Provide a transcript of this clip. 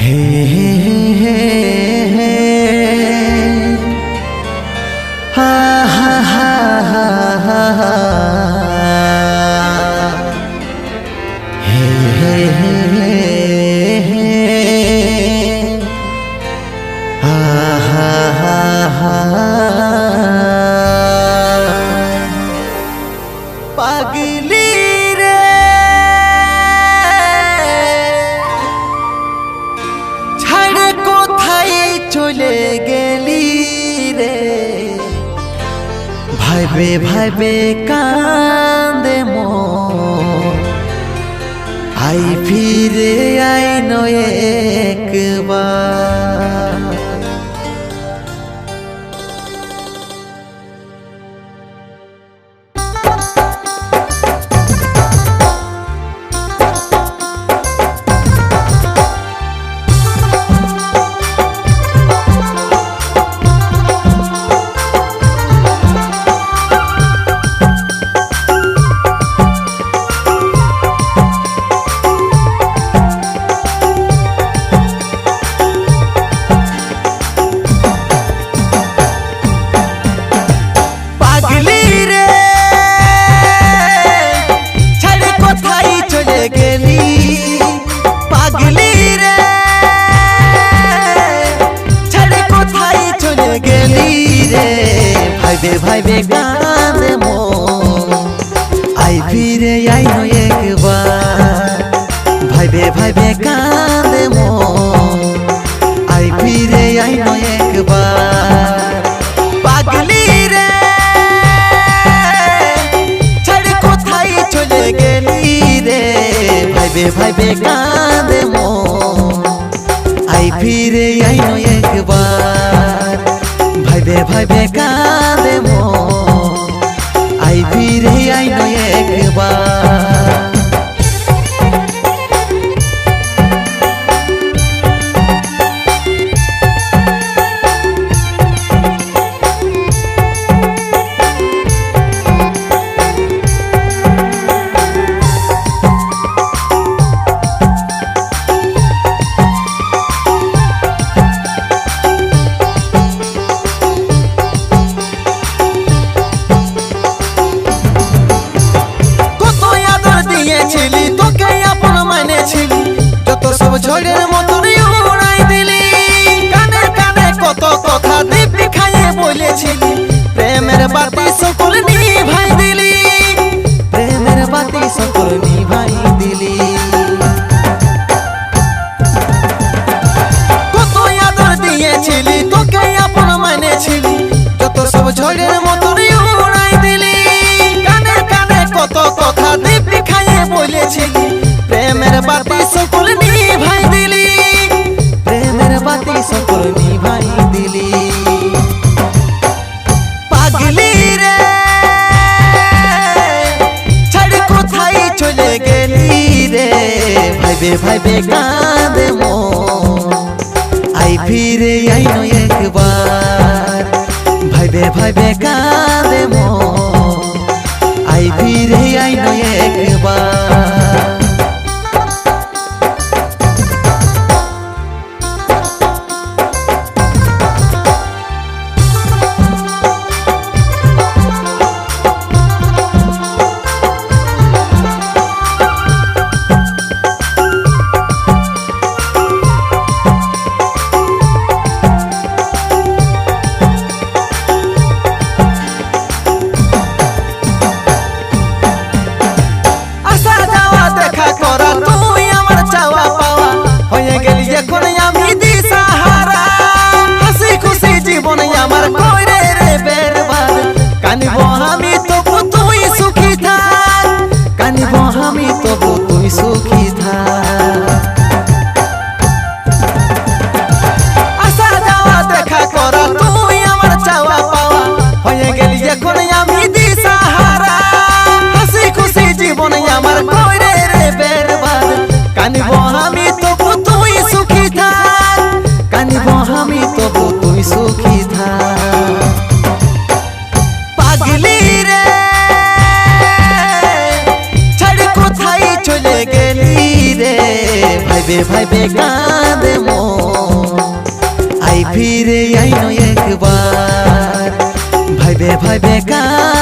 हे हे हे हे हा हा हा हा हा हे हे हे हा हा हा पागली रे छाड़ कोथाय चले गेली रे भाइबे भाइबे कांदे मोर आई फिरे आई नो एक बार भाइबे भाइबे कांदे मोर आई फिरे आई नो एक बार भाइबे भाइबे कांदे मोर आई फिरे आई नो एक बार पागली रे छाड़ कोथाय चले गेली रे भाइबे भाइबे कांदे मोर आई फिरे आई नो एक बार भाइबे भाइबे कांदे मोर आई फिरे आई नो एक बार झड़ेर मतन उड़ाई दिली काने काने कत कथा दीपी खाइए बोलेছিলি प्रेमेर बाती सकल निभाई दिली प्रेमेर बाती सकल निभाई दिली कत आदर दिएছিলি তোকে আপন মানেছিলি যত সব ঝড়ের মতন উড়াই দিলি কানে কানে কত কথা দীপি খাইয়ে बोलेছিলি प्रेमेर बाती सकल निभाई दिली प्रेमेर बाती सकल निभाई दिली पागली रे छाड़ कोथाय चले गेली रे भाइबे भाइबे कांदे मोर आई फिरे आई नो एक बार भाइबे भाइबे कांदे मोर आई फिरे आई नो एक बार सुखी था आशा जावा देखा करा तुई आमार चावा पावा হয়ে গেলি এখন আমি দিশাহারা হাসি খুশি জীবন আমার কইরে রে বেরবাদ ভাইবে ভাইবে কাঁদে মন আই ফিরে আইনো একবার ভাইবে ভাইবে কাঁদে